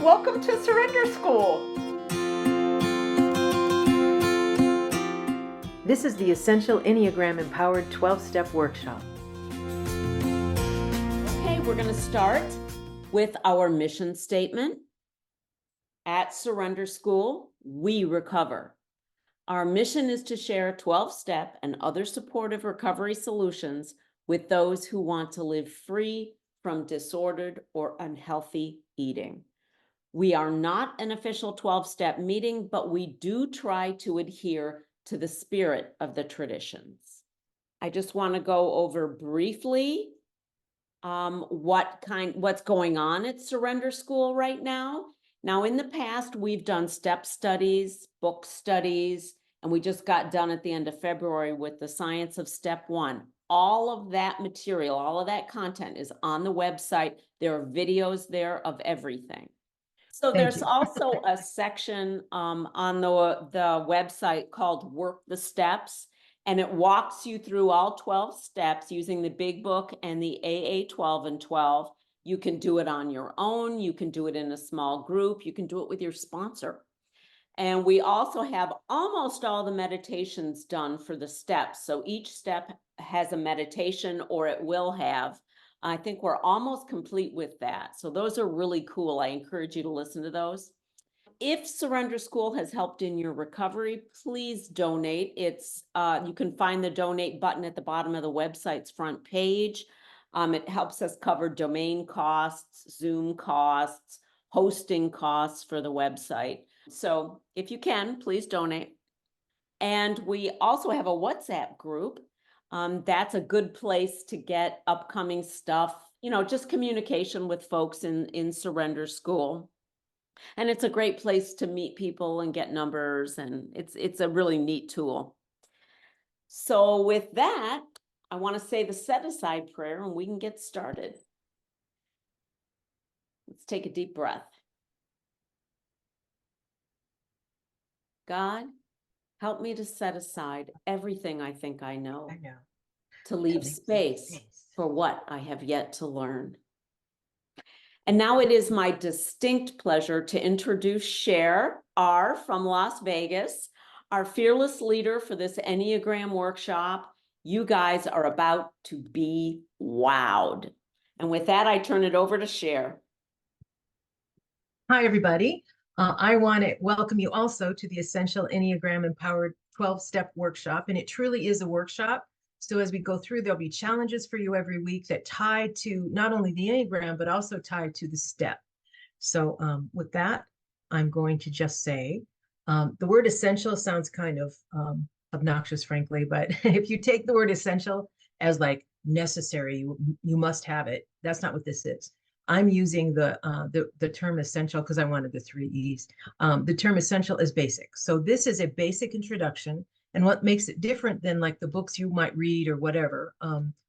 Welcome to Surrender School. This is the Essential Enneagram Empowered 12-Step Workshop. Okay, we're going to start with our mission statement. At Surrender School, we recover. Our mission is to share 12-step and other supportive recovery solutions with those who want to live free from disordered or unhealthy eating. We are not an official 12-step meeting, but we do try to adhere to the spirit of the traditions. I just want to go over briefly what's going on at Surrender School right now. Now, in the past, we've done step studies, book studies, and we just got done at the end of February with the Science of Step 1. All of that material, all of that content is on the website. There are videos there of everything. So there's also a section on the website called Work the Steps, and it walks you through all 12 steps using the big book and the AA 12 and 12. You can do it on your own. You can do it in a small group. You can do it with your sponsor. And we also have almost all the meditations done for the steps. So each step has a meditation, or it will have. I think we're almost complete with that. So those are really cool. I encourage you to listen to those. If Surrender School has helped in your recovery, please donate. You can find the donate button at the bottom of the website's front page. It helps us cover domain costs, Zoom costs, hosting costs for the website. So if you can, please donate. And we also have a WhatsApp group. That's a good place to get upcoming stuff, just communication with folks in Surrender School. And it's a great place to meet people and get numbers, and it's a really neat tool. So with that, I want to say the set-aside prayer and we can get started. Let's take a deep breath. God, help me to set aside everything I think I know, to leave space for what I have yet to learn. And now it is my distinct pleasure to introduce Cher R. from Las Vegas, our fearless leader for this Enneagram workshop. You guys are about to be wowed. And with that, I turn it over to Cher. Hi, everybody. I want to welcome you also to the Essential Enneagram Empowered 12-Step Workshop, and it truly is a workshop. So as we go through, there'll be challenges for you every week that tie to not only the Enneagram, but also tied to the step. So with that, I'm going to just say, the word essential sounds kind of obnoxious, frankly, but if you take the word essential as like necessary, you must have it. That's not what this is. I'm using the term essential because I wanted the 3 E's. The term essential is basic. So this is a basic introduction. And what makes it different than like the books you might read or whatever,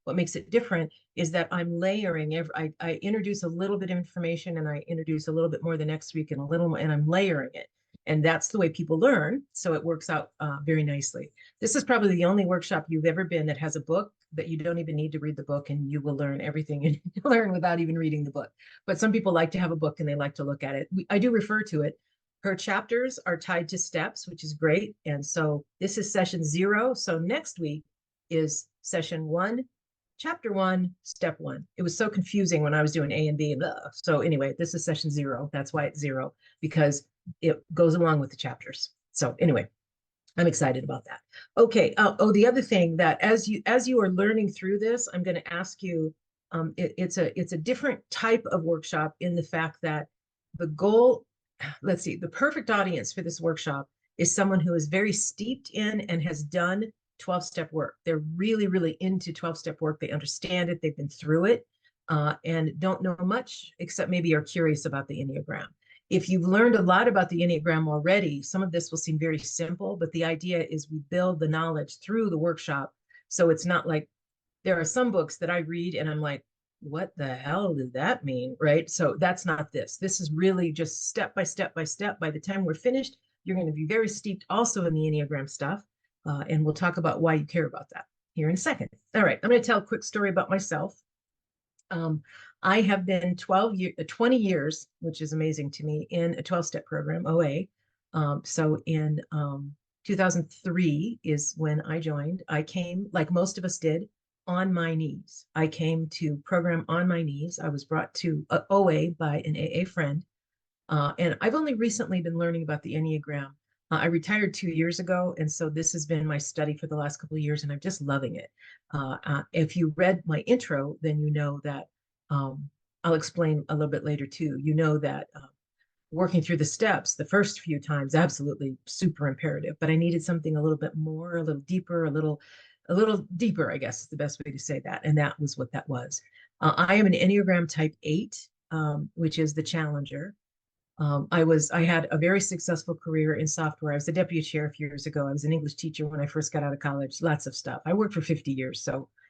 what makes it different is that I'm layering. I introduce a little bit of information and I introduce a little bit more the next week and a little more, and I'm layering it. And that's the way people learn. So it works out very nicely. This is probably the only workshop you've ever been that has a book that you don't even need to read the book, and you will learn everything you learn without even reading the book. But some people like to have a book and they like to look at it. I do refer to it. Her chapters are tied to steps, which is great. And so this is session 0. So next week is session 1, chapter 1, step 1. It was so confusing when I was doing A and B. So anyway, this is session 0. That's why it's 0, because it goes along with the chapters. So anyway, I'm excited about that. Okay. The other thing that as you are learning through this, I'm going to ask you, it's a different type of workshop in the fact that the goal, let's see, the perfect audience for this workshop is someone who is very steeped in and has done 12-step work. They're really, really into 12-step work. They understand it. They've been through it and don't know much, except maybe are curious about the Enneagram. If you've learned a lot about the Enneagram already, some of this will seem very simple, but the idea is we build the knowledge through the workshop. So it's not like there are some books that I read and I'm like, what the hell did that mean? Right? So that's not this. This is really just step by step by step. By the time we're finished, you're going to be very steeped also in the Enneagram stuff. And we'll talk about why you care about that here in a second. All right. I'm going to tell a quick story about myself. I have been 20 years, which is amazing to me, in a 12-step program, OA. So in 2003 is when I joined. I came, like most of us did, on my knees. I came to program on my knees. I was brought to OA by an AA friend. And I've only recently been learning about the Enneagram. I retired 2 years ago, and so this has been my study for the last couple of years, and I'm just loving it. If you read my intro, then you know that I'll explain a little bit later too. You know that working through the steps, the first few times, absolutely super imperative, but I needed something a little bit more, a little deeper, a little deeper, I guess is the best way to say that. And that was what that was. I am an Enneagram type 8, which is the challenger. I had a very successful career in software. I was the deputy chair a few years ago. I was an English teacher when I first got out of college, lots of stuff. I worked for 50 years,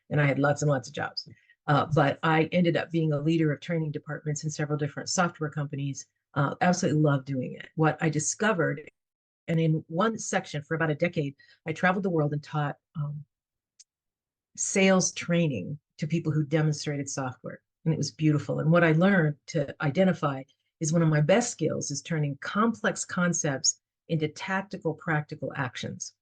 and I had lots and lots of jobs. But I ended up being a leader of training departments in several different software companies. Absolutely love doing it. What I discovered, and in one section for about a decade, I traveled the world and taught sales training to people who demonstrated software. And it was beautiful. And what I learned to identify is one of my best skills is turning complex concepts into tactical, practical actions.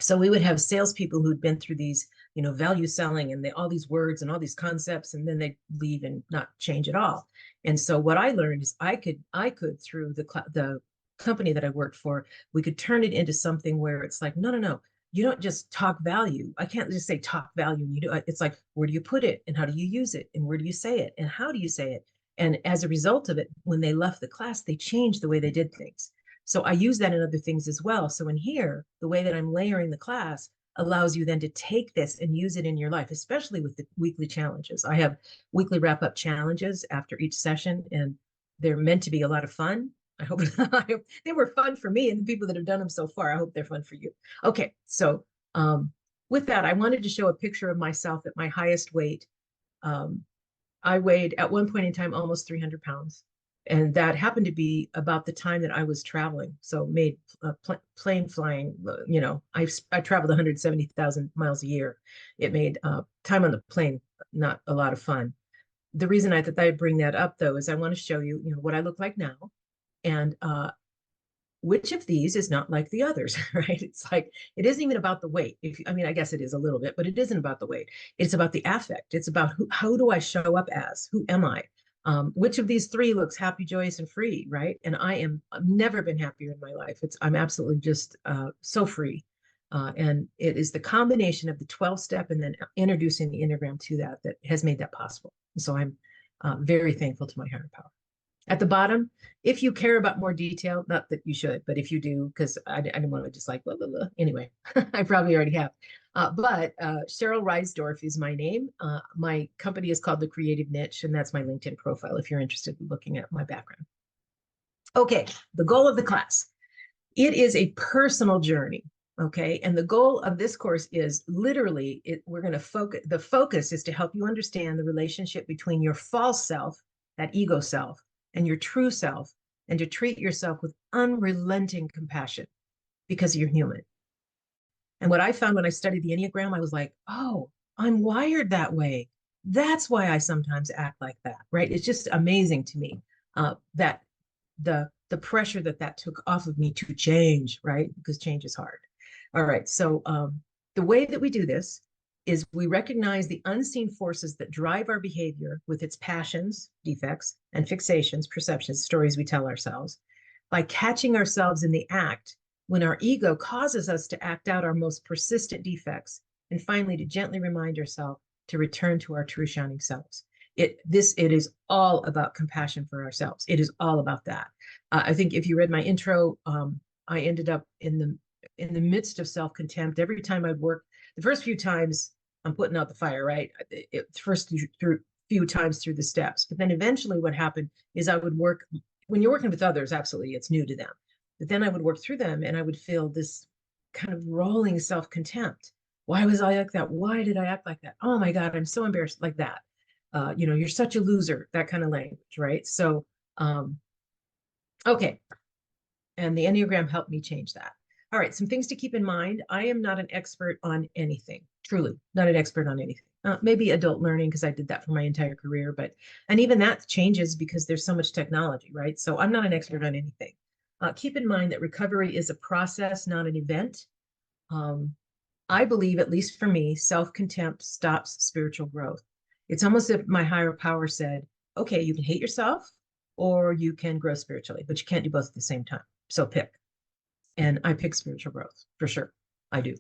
So we would have salespeople who'd been through these, value selling and all these words and all these concepts, and then they'd leave and not change at all. And so what I learned is I could through the company that I worked for, we could turn it into something where it's like, no, you don't just talk value. I can't just say talk value and you do it. It's like, where do you put it and how do you use it and where do you say it and how do you say it? And as a result of it, when they left the class, they changed the way they did things. So I use that in other things as well. So in here, the way that I'm layering the class allows you then to take this and use it in your life, especially with the weekly challenges. I have weekly wrap-up challenges after each session, and they're meant to be a lot of fun. I hope they were fun for me and the people that have done them so far. I hope they're fun for you. Okay, so with that, I wanted to show a picture of myself at my highest weight. I weighed at one point in time almost 300 pounds. And that happened to be about the time that I was traveling. So made plane flying, I traveled 170,000 miles a year. It made time on the plane not a lot of fun. The reason I thought I'd bring that up, though, is I want to show you, what I look like now. And which of these is not like the others, right? It's like, it isn't even about the weight. I guess it is a little bit, but it isn't about the weight. It's about the affect. It's about how do I show up as? Who am I? Which of these three looks happy, joyous, and free, right? And I've never been happier in my life. I'm absolutely just so free. And it is the combination of the 12-step and then introducing the Enneagram to that has made that possible. So I'm very thankful to my higher power. At the bottom, if you care about more detail, not that you should, but if you do, because I didn't want to just like, blah, blah, blah. Anyway, I probably already have. But Cheryl Reisdorf is my name. My company is called The Creative Niche, and that's my LinkedIn profile if you're interested in looking at my background. Okay, the goal of the class. It is a personal journey, okay? And the goal of this course is literally, we're going to focus, the focus is to help you understand the relationship between your false self, that ego self, and your true self, and to treat yourself with unrelenting compassion because you're human. And what I found when I studied the Enneagram, I was like, oh, I'm wired that way. That's why I sometimes act like that, right? It's just amazing to me that the pressure that took off of me to change, right? Because change is hard. All right, so the way that we do this is we recognize the unseen forces that drive our behavior with its passions, defects, and fixations, perceptions, stories we tell ourselves. By catching ourselves in the act when our ego causes us to act out our most persistent defects, and finally to gently remind ourselves to return to our true shining selves. It is all about compassion for ourselves. It is all about that. I think if you read my intro, I ended up in the midst of self-contempt. Every time I'd work, the first few times I'm putting out the fire, right? First few times through the steps, but then eventually what happened is I would work, when you're working with others, absolutely, it's new to them. But then I would work through them and I would feel this kind of rolling self-contempt. Why was I like that? Why did I act like that? Oh my God, I'm so embarrassed, like that. You're such a loser, that kind of language, right? So, okay. And the Enneagram helped me change that. All right, some things to keep in mind. I am not an expert on anything, truly, not an expert on anything. maybe adult learning, because I did that for my entire career, and even that changes because there's so much technology, right? So I'm not an expert on anything. Keep in mind that recovery is a process, not an event. I believe, at least for me, self-contempt stops spiritual growth. It's almost as if my higher power said, okay, you can hate yourself or you can grow spiritually, but you can't do both at the same time. So pick. And I pick spiritual growth for sure. I do.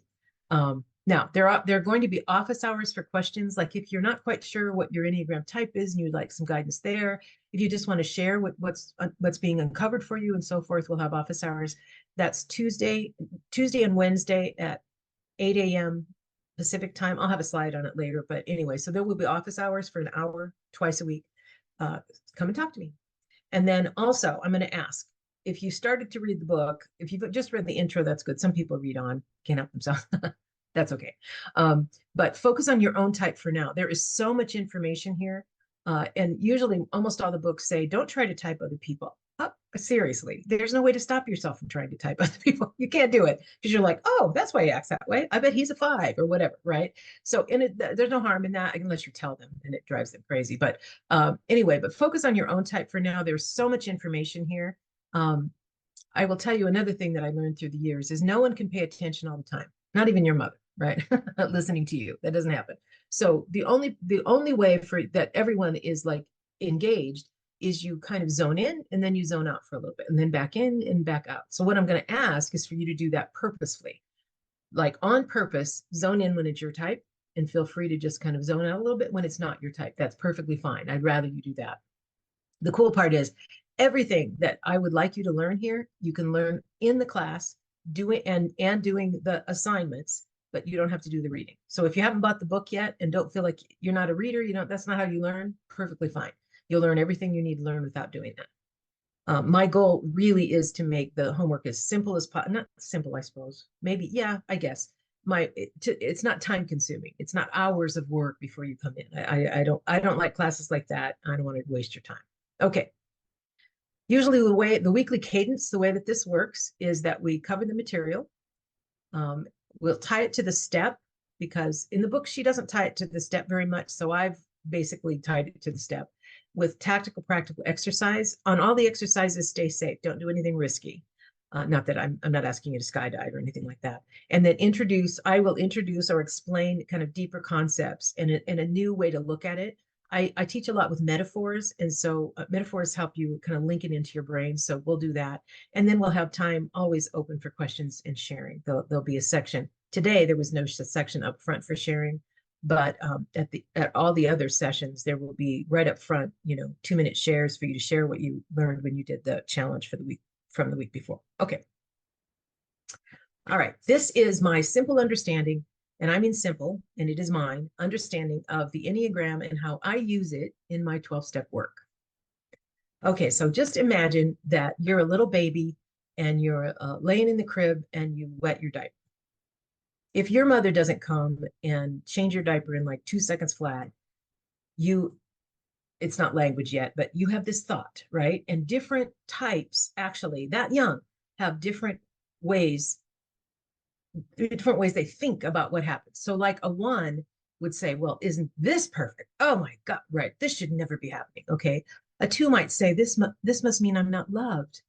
Now, there are going to be office hours for questions. Like if you're not quite sure what your Enneagram type is and you'd like some guidance there, if you just want to share what's being uncovered for you and so forth, we'll have office hours. That's Tuesday and Wednesday at 8 a.m. Pacific time. I'll have a slide on it later, but anyway, so there will be office hours for an hour twice a week. Come and talk to me. And then also, I'm going to ask, if you started to read the book, if you've just read the intro, that's good. Some people read on, can't help themselves. That's okay. But focus on your own type for now. There is so much information here. And usually almost all the books say, don't try to type other people. Seriously, there's no way to stop yourself from trying to type other people. You can't do it because you're like, oh, that's why he acts that way. I bet he's a 5 or whatever, right? So there's no harm in that unless you tell them and it drives them crazy. But anyway, but focus on your own type for now. There's so much information here. I will tell you another thing that I learned through the years is no one can pay attention all the time, not even your mother, right? Listening to you. That doesn't happen. So the only way for that everyone is like engaged is you kind of zone in and then you zone out for a little bit and then back in and back out. So what I'm going to ask is for you to do that purposefully, like on purpose, zone in when it's your type and feel free to just kind of zone out a little bit when it's not your type. That's perfectly fine. I'd rather you do that. The cool part is everything that I would like you to learn here, you can learn in the class doing the assignments, but you don't have to do the reading. So if you haven't bought the book yet and don't feel like you're not a reader, that's not how you learn, perfectly fine. You'll learn everything you need to learn without doing that. My goal really is to make the homework as simple as possible. Not simple, I suppose. Maybe, yeah, I guess. It's not time consuming. It's not hours of work before you come in. I don't like classes like that. I don't want to waste your time. Okay. Usually the weekly cadence, the way that this works is that we cover the material. We'll tie it to the step because in the book, she doesn't tie it to the step very much. So I've basically tied it to the step with tactical, practical exercise. On all the exercises, stay safe. Don't do anything risky. Not that I'm not asking you to skydive or anything like that. And then I will introduce or explain kind of deeper concepts and a new way to look at it. I teach a lot with metaphors. And so metaphors help you kind of link it into your brain. So we'll do that. And then we'll have time always open for questions and sharing. There'll be a section. Today, there was no section up front for sharing. But at all the other sessions, there will be right up front, 2-minute shares for you to share what you learned when you did the challenge for the week from the week before. Okay. All right. This is my simple understanding, and I mean simple, and it is mine, understanding of the Enneagram and how I use it in my 12-step work. Okay. So just imagine that you're a little baby and you're laying in the crib and you wet your diaper. If your mother doesn't come and change your diaper in like 2 seconds flat, it's not language yet, but you have this thought, right? And different types, actually, that young, have different ways they think about what happens. So like a 1 would say, well, isn't this perfect? Oh my God, right. This should never be happening. Okay. A 2 might say, this must mean I'm not loved.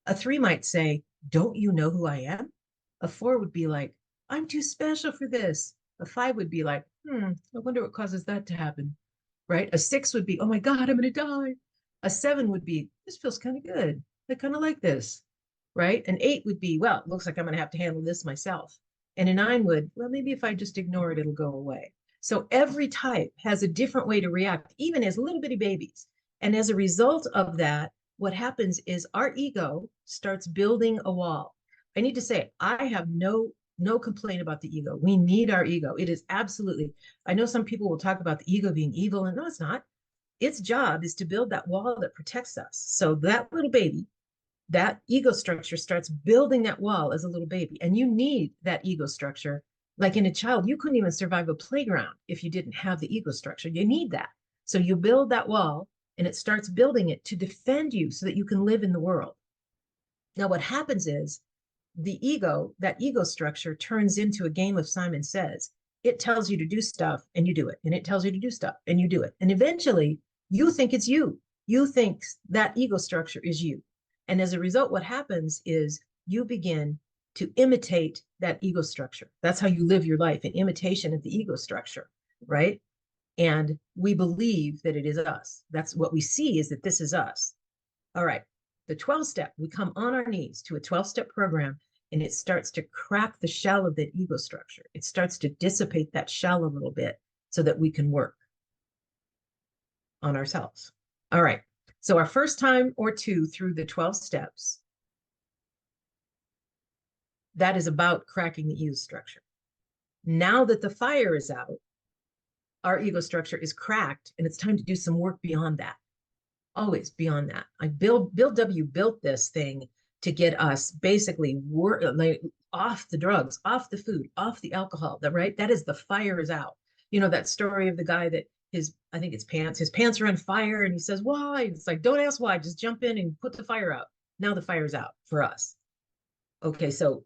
A 3 might say, don't you know who I am? A 4 would be like, I'm too special for this. A 5 would be like, I wonder what causes that to happen, right? A 6 would be, oh my God, I'm going to die. A 7 would be, this feels kind of good. I kind of like this, right? An 8 would be, well, it looks like I'm going to have to handle this myself. And a 9 would, well, maybe if I just ignore it, it'll go away. So every type has a different way to react, even as little bitty babies. And as a result of that, what happens is our ego starts building a wall. I need to say, I have no complaint about the ego. We need our ego. It is absolutely, I know some people will talk about the ego being evil, and no, it's not. Its job is to build that wall that protects us. So that little baby, that ego structure starts building that wall as a little baby. And you need that ego structure. Like in a child, you couldn't even survive a playground if you didn't have the ego structure. You need that. So you build that wall and it starts building it to defend you so that you can live in the world. Now, what happens is, that ego structure turns into a game of Simon Says. it tells you to do stuff and you do it. And it tells you to do stuff and you do it. And eventually you think it's you. You think that ego structure is you. And as a result, what happens is you begin to imitate that ego structure. That's how you live your life, in imitation of the ego structure, right? And we believe that it is us. That's what we see, is that this is us. All right. The 12-step, we come on our knees to a 12-step program, and it starts to crack the shell of that ego structure. It starts to dissipate that shell a little bit so that we can work on ourselves. All right. So our first time or two through the 12 steps, that is about cracking the ego structure. Now that the fire is out, our ego structure is cracked, and it's time to do some work beyond that. Always beyond that. Bill W. built this thing to get us basically off the drugs, off the food, off the alcohol. Right? That is, the fire is out. You know that story of the guy that his pants are on fire, and he says, why? It's like, don't ask why, just jump in and put the fire out. Now the fire's out for us. Okay, so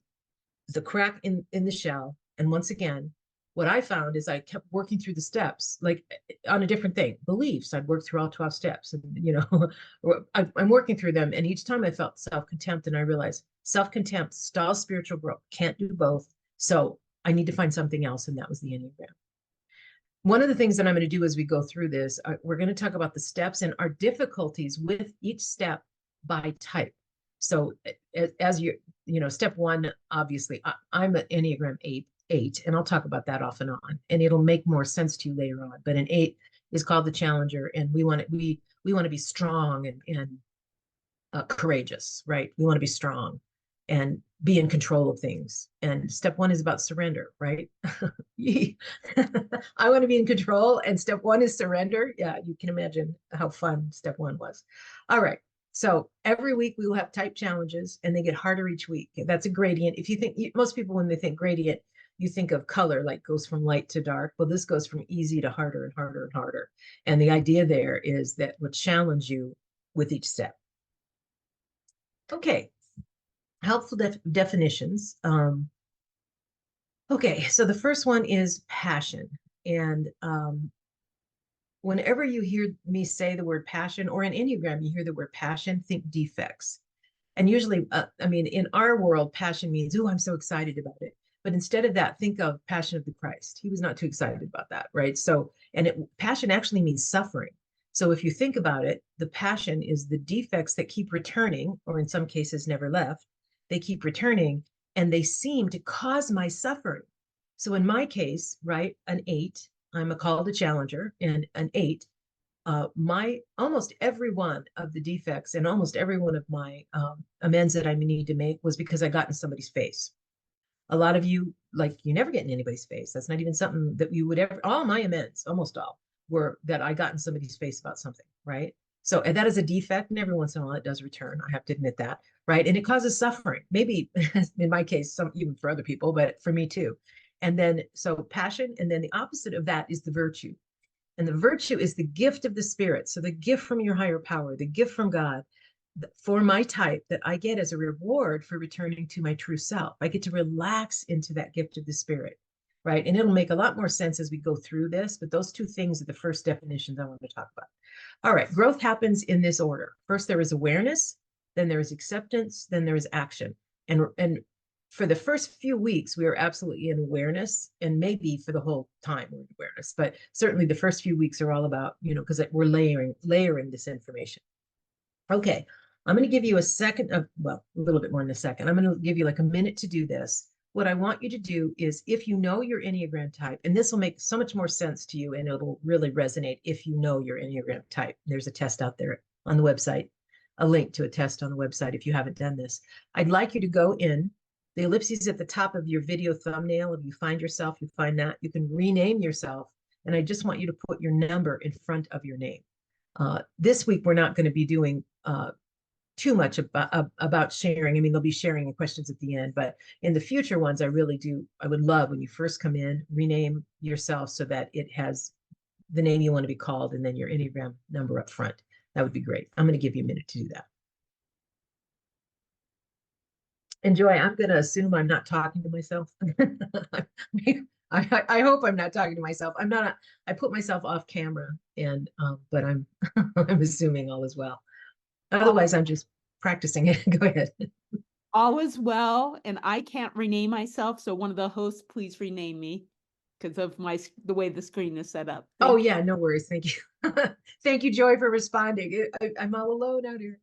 the crack in the shell. And once again, what I found is I kept working through the steps, like on a different thing. Beliefs, I'd work through all 12 steps, and I'm working through them. And each time I felt self-contempt, and I realized self-contempt stalls spiritual growth, can't do both. So I need to find something else. And that was the Enneagram. One of the things that I'm going to do as we go through this, we're going to talk about the steps and our difficulties with each step by type. So as step one, obviously, I'm an Enneagram 8, and I'll talk about that off and on, and it'll make more sense to you later on. But an 8 is called the challenger, and we want to be strong and courageous, right? We want to be strong and be in control of things. And step one is about surrender, right? I want to be in control, and step one is surrender. Yeah, you can imagine how fun step one was. All right. So every week we will have type challenges, and they get harder each week. That's a gradient. If you think, most people, when they think gradient, you think of color, like goes from light to dark. Well, this goes from easy to harder and harder and harder. And the idea there is that we'll challenge you with each step. Okay. Helpful definitions. Okay, so the first one is passion. And whenever you hear me say the word passion, or in Enneagram, you hear the word passion, think defects. And usually, in our world, passion means, oh, I'm so excited about it. But instead of that, think of Passion of the Christ. He was not too excited about that, right? So, passion actually means suffering. So if you think about it, the passion is the defects that keep returning, or in some cases never left. They keep returning, and they seem to cause my suffering. So in my case, right, an 8, I'm called a challenger, and an 8, almost every one of the defects and almost every one of my amends that I need to make was because I got in somebody's face. A lot of you, you never get in anybody's face. That's not even something that you would ever, all my amends, almost all, were that I got in somebody's face about something, right? So, and that is a defect, and every once in a while it does return. I have to admit that, right? And it causes suffering, maybe in my case, some even for other people, but for me too. And then, so passion, and then the opposite of that is the virtue. And the virtue is the gift of the Spirit. So the gift from your higher power, the gift from God, for my type, that I get as a reward for returning to my true self. I get to relax into that gift of the Spirit, right? And it'll make a lot more sense as we go through this, but those two things are the first definitions I want to talk about. All right, growth happens in this order. First, there is awareness, then there is acceptance, then there is action. And for the first few weeks, we are absolutely in awareness, and maybe for the whole time we're in awareness, but certainly the first few weeks are all about, because we're layering this information. Okay, I'm going to give you a second of, well, a little bit more in a second. I'm going to give you like a minute to do this. What I want you to do is, if you know your Enneagram type, and this will make so much more sense to you, and it'll really resonate if you know your Enneagram type. There's a test out there on the website, a link to a test on the website if you haven't done this. I'd like you to go in. The ellipses at the top of your video thumbnail. If you find yourself, you find that, you can rename yourself. And I just want you to put your number in front of your name. This week, we're not going to be doing too much about sharing. I mean, they'll be sharing the questions at the end, but in the future ones, I would love when you first come in, rename yourself so that it has the name you want to be called, and then your Enneagram number up front. That would be great. I'm going to give you a minute to do that. And Joy, I'm going to assume I'm not talking to myself. I hope I'm not talking to myself. I'm not, I put myself off camera and, but I'm, I'm assuming all is well. Otherwise, I'm just practicing it. Go ahead. All is well, and I can't rename myself, so one of the hosts, please rename me because of the way the screen is set up. Oh Thank you. yeah, no worries. Thank you. Thank you, Joy, for responding. I'm all alone out here.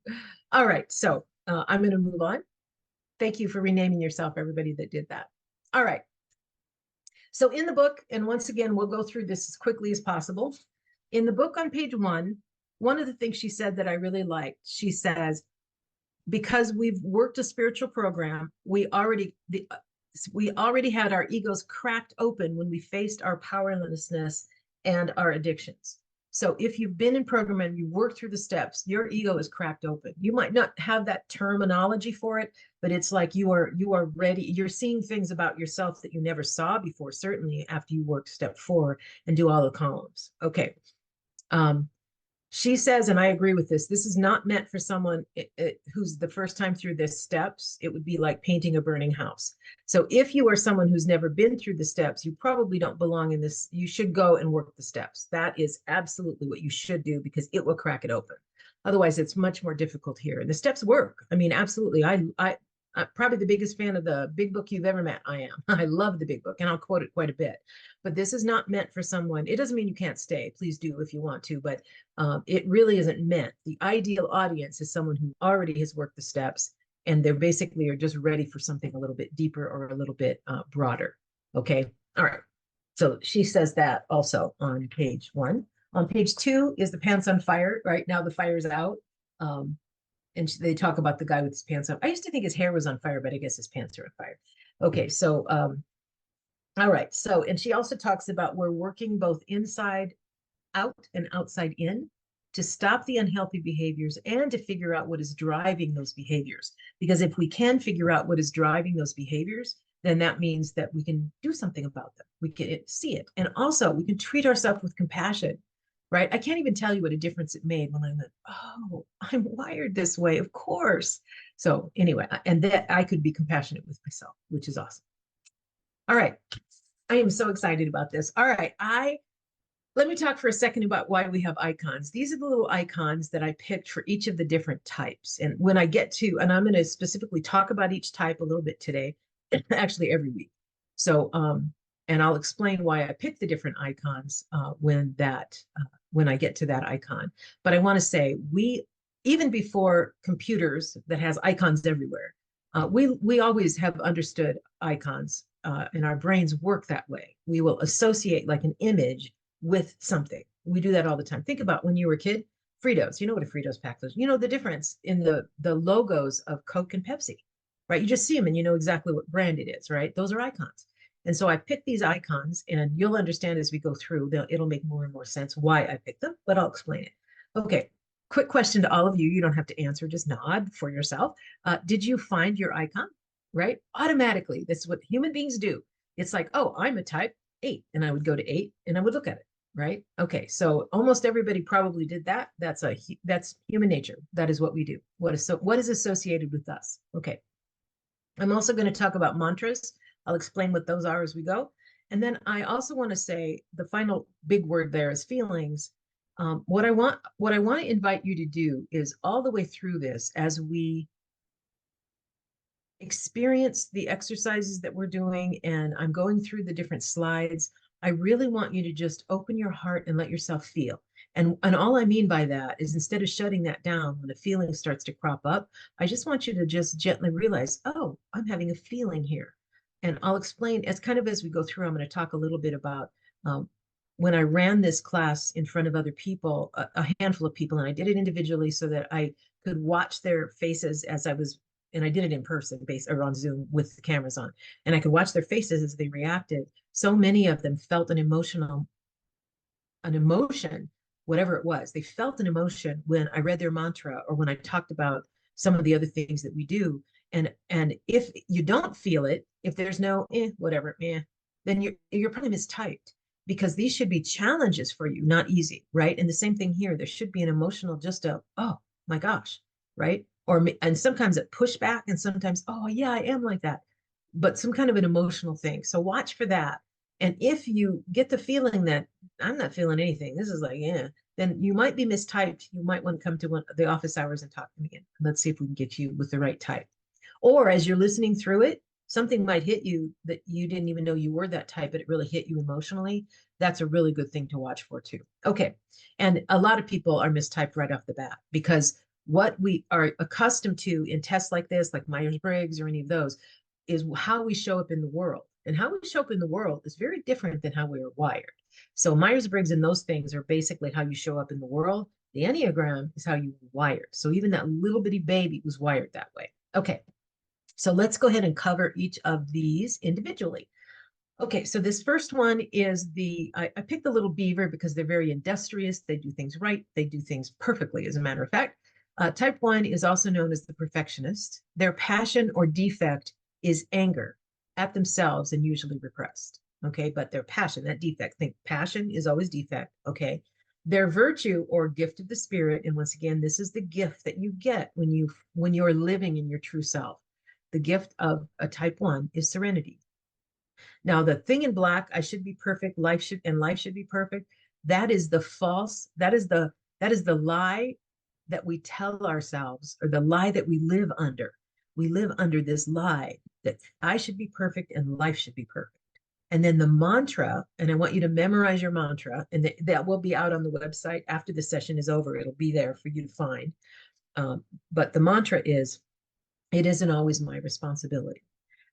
All right, so I'm going to move on. Thank you for renaming yourself, everybody that did that. All right. So in the book, and once again, we'll go through this as quickly as possible. In the book on page one of the things she said that I really liked, she says, because we've worked a spiritual program, we already had our egos cracked open when we faced our powerlessness and our addictions. So if you've been in program and you work through the steps, your ego is cracked open. You might not have that terminology for it, but it's like you are ready. You're seeing things about yourself that you never saw before, certainly after you work step 4 and do all the columns. Okay. She says, and I agree with this is not meant for someone who's the first time through this steps. It would be like painting a burning house. So if you are someone who's never been through the steps, you probably don't belong in this. You should go and work the steps. That is absolutely what you should do because it will crack it open. Otherwise, it's much more difficult here. And the steps work. I mean, absolutely. I'm probably the biggest fan of the big book you've ever met. I am. I love the big book and I'll quote it quite a bit. But this is not meant for someone. It doesn't mean you can't stay. Please do if you want to, but it really isn't meant. The ideal audience is someone who already has worked the steps and they're basically are just ready for something a little bit deeper or a little bit broader. Okay. All right. So she says that also on page 1. On page 2 is the pants on fire. Right now the fire is out. And they talk about the guy with his pants on. I used to think his hair was on fire, but I guess his pants are on fire. Okay, so all right. So, and she also talks about we're working both inside out and outside in to stop the unhealthy behaviors and to figure out what is driving those behaviors. Because if we can figure out what is driving those behaviors, then that means that we can do something about them. We can see it. And also we can treat ourselves with compassion, right? I can't even tell you what a difference it made when I went, oh, I'm wired this way, of course. So anyway, and that I could be compassionate with myself, which is awesome. All right. I am so excited about this. All right. Let me talk for a second about why we have icons. These are the little icons that I picked for each of the different types. And when I get to, and I'm going to specifically talk about each type a little bit today, actually every week. So, and I'll explain why I picked the different icons when I get to that icon. But I want to say even before computers that has icons everywhere, we always have understood icons and our brains work that way. We will associate like an image with something. We do that all the time. Think about when you were a kid, Fritos, you know what a Fritos pack is. You know the difference in the logos of Coke and Pepsi, right? You just see them and you know exactly what brand it is, right? Those are icons. And so I picked these icons and you'll understand as we go through, it'll make more and more sense why I picked them, but I'll explain it. Okay, quick question to all of you. You don't have to answer, just nod for yourself. Did you find your icon, right? Automatically, that's what human beings do. It's like, oh, I'm a type 8, and I would go to 8 and I would look at it, right? Okay, so almost everybody probably did that. That's human nature. That is what we do. What is associated with us? Okay. I'm also going to talk about mantras. I'll explain what those are as we go. And then I also want to say the final big word there is feelings. What I want to invite you to do is all the way through this, as we experience the exercises that we're doing, and I'm going through the different slides, I really want you to just open your heart and let yourself feel. And all I mean by that is instead of shutting that down when a feeling starts to crop up, I just want you to just gently realize, oh, I'm having a feeling here. And I'll explain as we go through, I'm going to talk a little bit about when I ran this class in front of other people, a handful of people, and I did it individually so that I could watch their faces as I was, and I did it in person or on Zoom with the cameras on, and I could watch their faces as they reacted. So many of them felt an emotion, whatever it was. They felt an emotion when I read their mantra or when I talked about some of the other things that we do. And if you don't feel it, if there's no whatever, then you're probably mistyped, because these should be challenges for you, not easy, right? And the same thing here. There should be an emotional, just oh my gosh, right? And sometimes a pushback, and sometimes, oh yeah, I am like that, but some kind of an emotional thing. So watch for that. And if you get the feeling that I'm not feeling anything, this is like, yeah, then you might be mistyped. You might want to come to the office hours and talk to me again. Let's see if we can get you with the right type. Or as you're listening through it, something might hit you that you didn't even know you were that type, but it really hit you emotionally. That's a really good thing to watch for too. Okay. And a lot of people are mistyped right off the bat because what we are accustomed to in tests like this, like Myers-Briggs or any of those, is how we show up in the world. And how we show up in the world is very different than how we are wired. So Myers-Briggs and those things are basically how you show up in the world. The Enneagram is how you were wired. So even that little bitty baby was wired that way. Okay. So let's go ahead and cover each of these individually. Okay, so this first one is I picked the little beaver because they're very industrious. They do things right. They do things perfectly, as a matter of fact. Type 1 is also known as the perfectionist. Their passion or defect is anger at themselves and usually repressed. Okay, but their passion, that defect, think passion is always defect. Okay, their virtue or gift of the spirit, and once again, this is the gift that you get when you're living in your true self. The gift of a type 1 is serenity. Now, the thing in black, I should be perfect, life should be perfect. That is the false, that is the lie that we tell ourselves, or the lie that we live under. We live under this lie that I should be perfect and life should be perfect. And then the mantra, and I want you to memorize your mantra, and that will be out on the website after the session is over. It'll be there for you to find. But the mantra is, it isn't always my responsibility.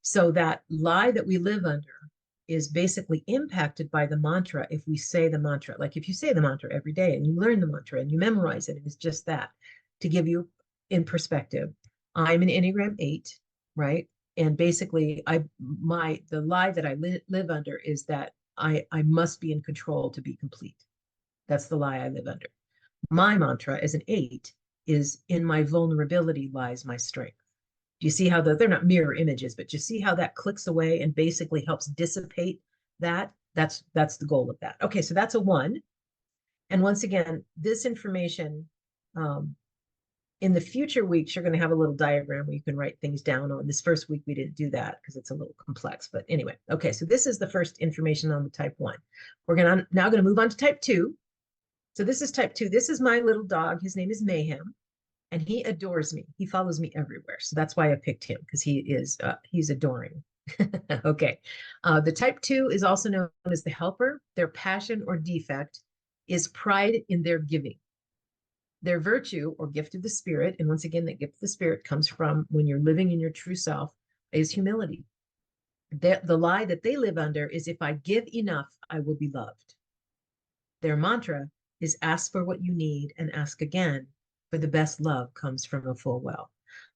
So that lie that we live under is basically impacted by the mantra if we say the mantra. Like if you say the mantra every day and you learn the mantra and you memorize it, and it's just that. To give you in perspective, I'm an Enneagram 8, right? And basically the lie that I live under is that I must be in control to be complete. That's the lie I live under. My mantra as an 8 is, in my vulnerability lies my strength. Do you see how they're not mirror images, but you see how that clicks away and basically helps dissipate that? That's the goal of that. Okay, so that's a 1. And once again, this information, in the future weeks, you're going to have a little diagram where you can write things down on. This first week, we didn't do that because it's a little complex. But anyway, okay, so this is the first information on the type 1. We're now going to move on to type 2. So this is type 2. This is my little dog. His name is Mayhem. And he adores me. He follows me everywhere. So that's why I picked him, because he's adoring. Okay. The type 2 is also known as the helper. Their passion or defect is pride in their giving. Their virtue or gift of the spirit, and once again, that gift of the spirit comes from when you're living in your true self, is humility. The lie that they live under is, if I give enough, I will be loved. Their mantra is, ask for what you need and ask again, for the best love comes from a full well.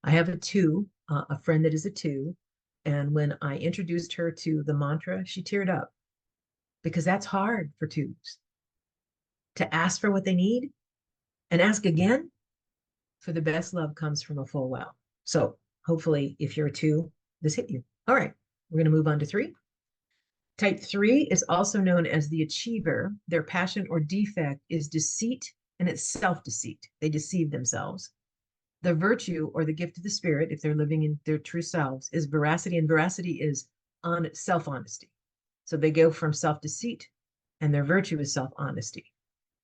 I have a 2, a friend that is a 2. And when I introduced her to the mantra, she teared up, because that's hard for 2s, to ask for what they need and ask again, for the best love comes from a full well. So hopefully if you're a 2, this hit you. All right, we're going to move on to 3. Type 3 is also known as the achiever. Their passion or defect is deceit, and it's self-deceit. They deceive themselves. The virtue or the gift of the spirit, if they're living in their true selves, is veracity, and veracity is self-honesty. So they go from self-deceit, and their virtue is self-honesty.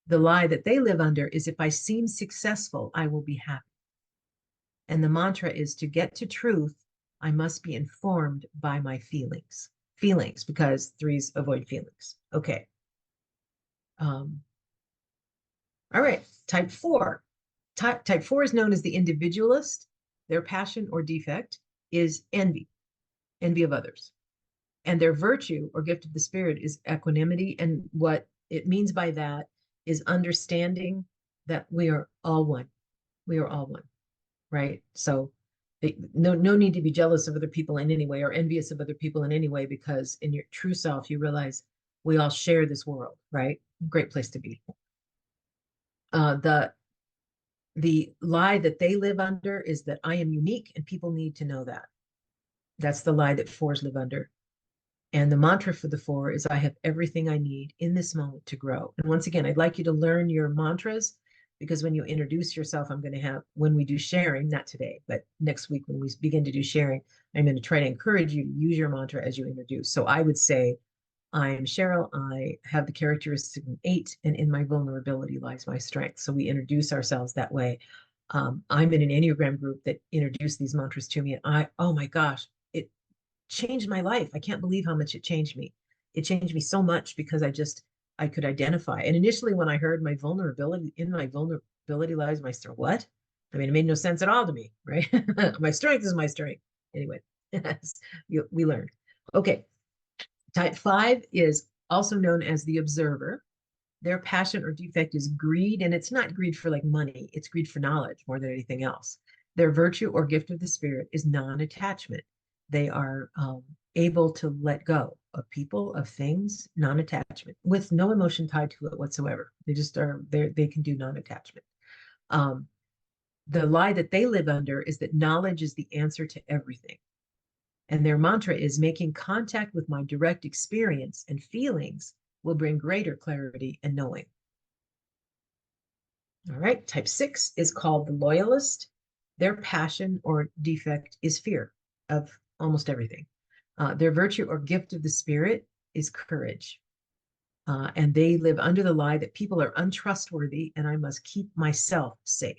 The lie that they live under is, if I seem successful, I will be happy. And the mantra is, to get to truth, I must be informed by my feelings. Feelings, because 3s avoid feelings. Okay. All right, type 4. Type 4 is known as the individualist. Their passion or defect is envy of others. And their virtue or gift of the spirit is equanimity. And what it means by that is understanding that we are all one. We are all one, right? So no need to be jealous of other people in any way, or envious of other people in any way, because in your true self, you realize we all share this world, right? Great place to be. The lie that they live under is that I am unique and people need to know that. That's the lie that 4s live under. And the mantra for the 4 is, I have everything I need in this moment to grow. And once again, I'd like you to learn your mantras, because when you introduce yourself, I'm going to have, when we do sharing, not today, but next week when we begin to do sharing, I'm going to try to encourage you to use your mantra as you introduce. So I would say, I'm Cheryl. I have the characteristic of 8, and in my vulnerability lies my strength. So we introduce ourselves that way. I'm in an Enneagram group that introduced these mantras to me, and oh my gosh, it changed my life. I can't believe how much it changed me. It changed me so much because I could identify. And initially, when I heard my vulnerability lies my strength, what? I mean, it made no sense at all to me, right? My strength is my strength. Anyway, we learned. Okay. Type 5 is also known as the observer. Their passion or defect is greed, and it's not greed for like money, it's greed for knowledge more than anything else. Their virtue or gift of the spirit is non-attachment. They are able to let go of people, of things, non-attachment, with no emotion tied to it whatsoever. They just are there, they can do non-attachment. The lie that they live under is that knowledge is the answer to everything. And their mantra is making contact with my direct experience and feelings will bring greater clarity and knowing. All right, type 6 is called the loyalist. Their passion or defect is fear of almost everything. Their virtue or gift of the spirit is courage. And they live under the lie that people are untrustworthy and I must keep myself safe.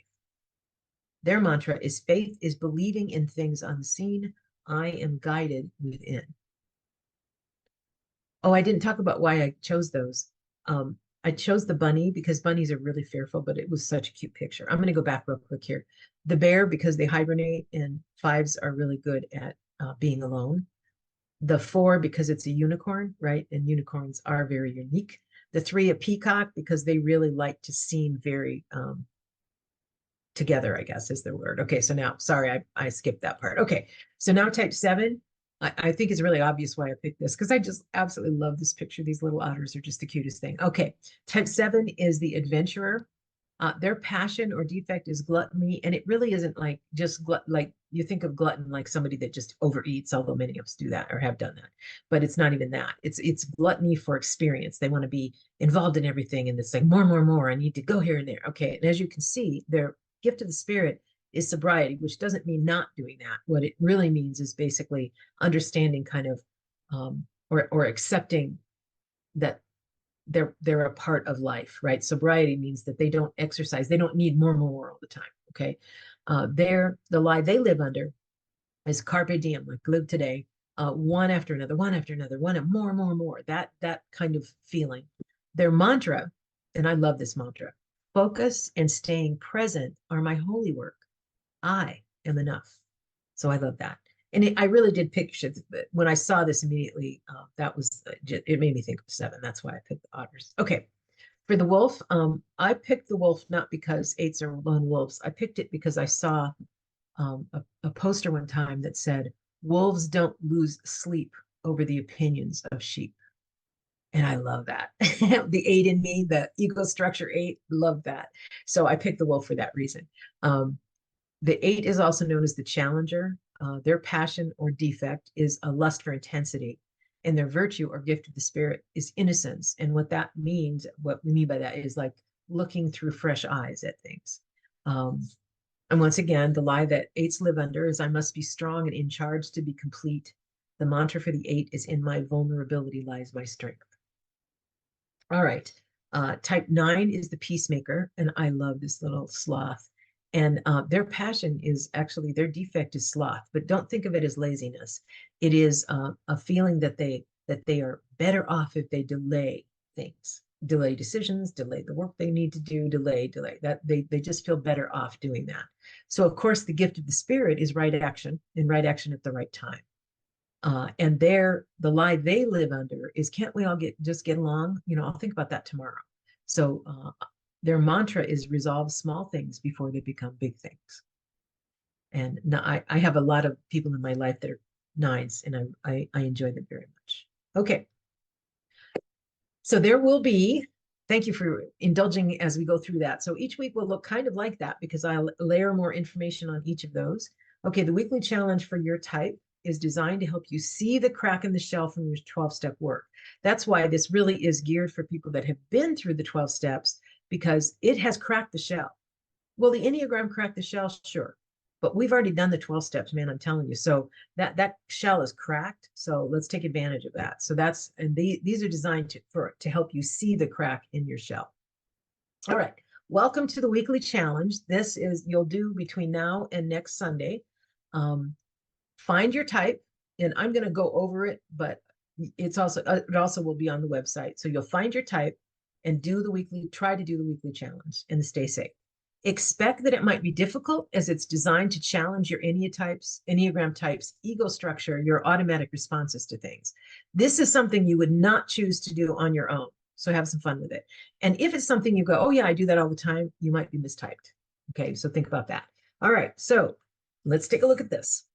Their mantra is faith is believing in things unseen. I am guided within. Oh, I didn't talk about why I chose those. I chose the bunny because bunnies are really fearful, but it was such a cute picture. I'm going to go back real quick here. The bear, because they hibernate, and 5s are really good at being alone. The 4, because it's a unicorn, right? And unicorns are very unique. The 3, a peacock, because they really like to seem very together, I guess is the word. Okay, so now, sorry, I skipped that part. Okay, so now type 7. I think it's really obvious why I picked this because I just absolutely love this picture. These little otters are just the cutest thing. Okay, type 7 is the adventurer. Their passion or defect is gluttony, and it really isn't like just like you think of glutton like somebody that just overeats, although many of us do that or have done that. But it's not even that. It's gluttony for experience. They want to be involved in everything, and it's like more. I need to go here and there. Okay, and as you can see, their gift of the spirit is sobriety, which doesn't mean not doing that. What it really means is basically understanding kind of or accepting that they're a part of life, right? Sobriety means that they don't exercise, they don't need more all the time. Okay. The lie they live under is carpe diem, like live today, one after another, one more, that kind of feeling. Their mantra, and I love this mantra, focus and staying present are my holy work. I am enough. So I love that. And I really did picture when I saw this immediately, that was, it made me think of 7. That's why I picked the otters. Okay. For the wolf, I picked the wolf not because 8s are lone wolves. I picked it because I saw a poster one time that said, wolves don't lose sleep over the opinions of sheep. And I love that. The 8 in me, the ego structure 8, love that. So I picked the wolf for that reason. The 8 is also known as the challenger. Their passion or defect is a lust for intensity, and their virtue or gift of the spirit is innocence. And what that means, what we mean by that is like looking through fresh eyes at things. And once again, the lie that 8s live under is I must be strong and in charge to be complete. The mantra for the 8 is in my vulnerability lies my strength. All right. Type 9 is the peacemaker, and I love this little sloth. And their passion is actually, their defect is sloth, but don't think of it as laziness. It is a feeling that they are better off if they delay things, delay decisions, delay the work they need to do, delay, that they just feel better off doing that. So of course, the gift of the spirit is right action and right action at the right time. And the lie they live under is, can't we all just get along? I'll think about that tomorrow. So their mantra is resolve small things before they become big things. And now I have a lot of people in my life that are 9s, and I enjoy them very much. Okay. So there will be, thank you for indulging as we go through that. So each week will look kind of like that because I'll layer more information on each of those. Okay, the weekly challenge for your type is designed to help you see the crack in the shell from your 12-step work. That's why this really is geared for people that have been through the 12 steps, because it has cracked the shell. Will the Enneagram crack the shell? Sure. but we've already done the 12 steps, man, I'm telling you. So that shell is cracked. So let's take advantage of that. So these are designed to help you see the crack in your shell. All right. Welcome to the weekly challenge. This is, you'll do between now and next Sunday. Find your type, and I'm going to go over it, but it also will be on the website. So you'll find your type and try to do the weekly challenge and stay safe. Expect that it might be difficult, as it's designed to challenge your Enneagram types, ego structure, your automatic responses to things. This is something you would not choose to do on your own. So have some fun with it. And if it's something you go, oh yeah, I do that all the time, you might be mistyped. Okay, so think about that. All right, so let's take a look at this.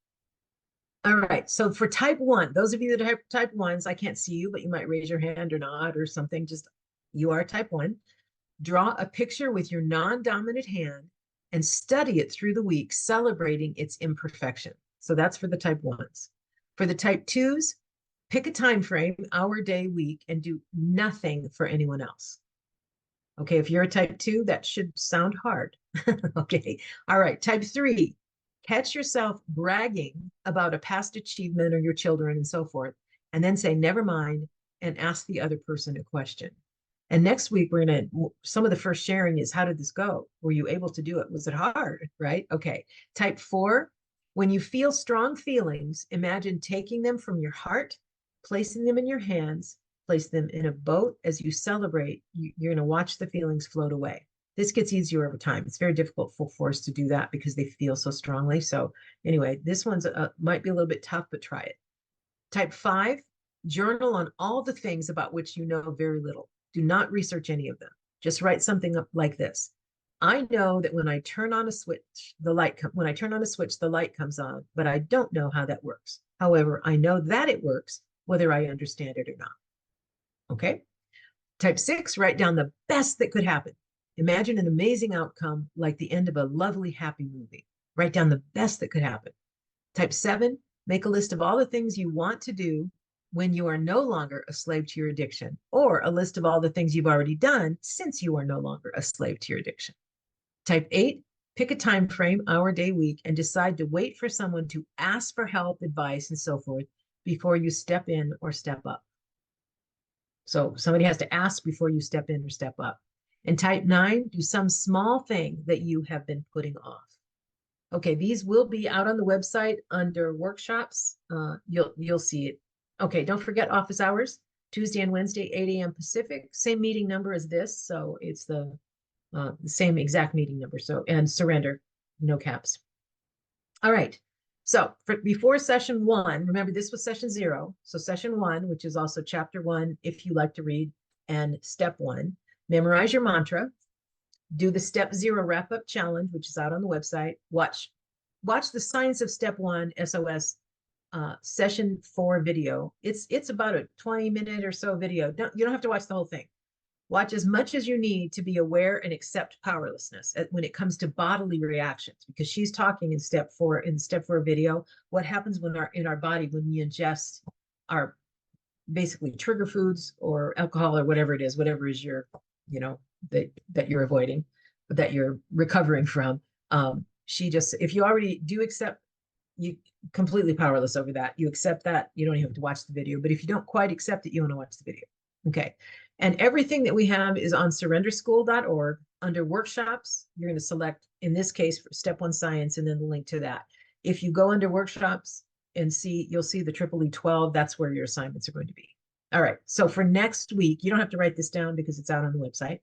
All right, so for type 1, those of you that have type 1s, I can't see you, but you might raise your hand or nod or something. Just, you are type 1. Draw a picture with your non-dominant hand and study it through the week, celebrating its imperfection. So that's for the type 1s. For the type 2s, pick a time frame, hour, day, week, and do nothing for anyone else. Okay, if you're a type 2, that should sound hard. Okay, all right, type 3, catch yourself bragging about a past achievement or your children and so forth, and then say, never mind, and ask the other person a question. And next week, some of the first sharing is, how did this go? Were you able to do it? Was it hard, right? Okay, type 4, when you feel strong feelings, imagine taking them from your heart, placing them in your hands, place them in a boat. As you celebrate, you're going to watch the feelings float away. This gets easier over time. It's very difficult for us to do that because they feel so strongly. So anyway, this one's might be a little bit tough, but try it. Type 5, journal on all the things about which you know very little. Do not research any of them. Just write something up like this. I know that when I turn on a switch, the light comes on, but I don't know how that works. However, I know that it works, whether I understand it or not. Okay. Type 6, write down the best that could happen. Imagine an amazing outcome like the end of a lovely, happy movie. Write down the best that could happen. Type 7, make a list of all the things you want to do when you are no longer a slave to your addiction, or a list of all the things you've already done since you are no longer a slave to your addiction. Type 8, pick a time frame, hour, day, week, and decide to wait for someone to ask for help, advice, and so forth before you step in or step up. So somebody has to ask before you step in or step up. And type 9, do some small thing that you have been putting off. Okay, these will be out on the website under workshops. You'll see it. Okay, don't forget office hours, Tuesday and Wednesday, 8 a.m. Pacific. Same meeting number as this, so it's the same exact meeting number. So, and surrender, no caps. All right. So before session 1, remember this was session 0. So session 1, which is also chapter 1, if you like to read, and step 1, memorize your mantra, do the step 0 wrap-up challenge, which is out on the website. Watch the Science of Step 1 SOS session 4 video. It's about a 20-minute or so video. You don't have to watch the whole thing. Watch as much as you need to be aware and accept powerlessness when it comes to bodily reactions, because she's talking in step 4 video, what happens in our body when we ingest our basically trigger foods or alcohol or whatever it is, whatever is your, that you're avoiding, that you're recovering from. If you already do accept, you completely powerless over that. You accept that, you don't even have to watch the video. But if you don't quite accept it, you want to watch the video. Okay. And everything that we have is on surrenderschool.org. Under workshops, you're going to select, in this case, for step 1 science, and then the link to that. If you go under workshops and you'll see the EEE 12, that's where your assignments are going to be. All right. So for next week, you don't have to write this down because it's out on the website.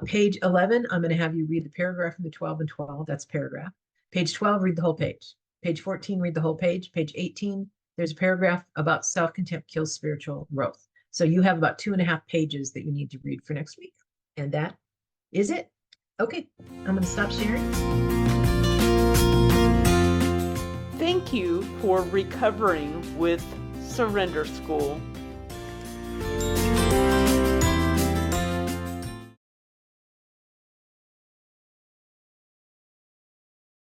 Page 11, I'm going to have you read the paragraph from the 12 and 12. That's paragraph. Page 12, read the whole page. Page 14, read the whole page. Page 18, there's a paragraph about self-contempt kills spiritual growth. So you have about 2.5 pages that you need to read for next week. And that is it. Okay, I'm going to stop sharing. Thank you for recovering with Surrender School.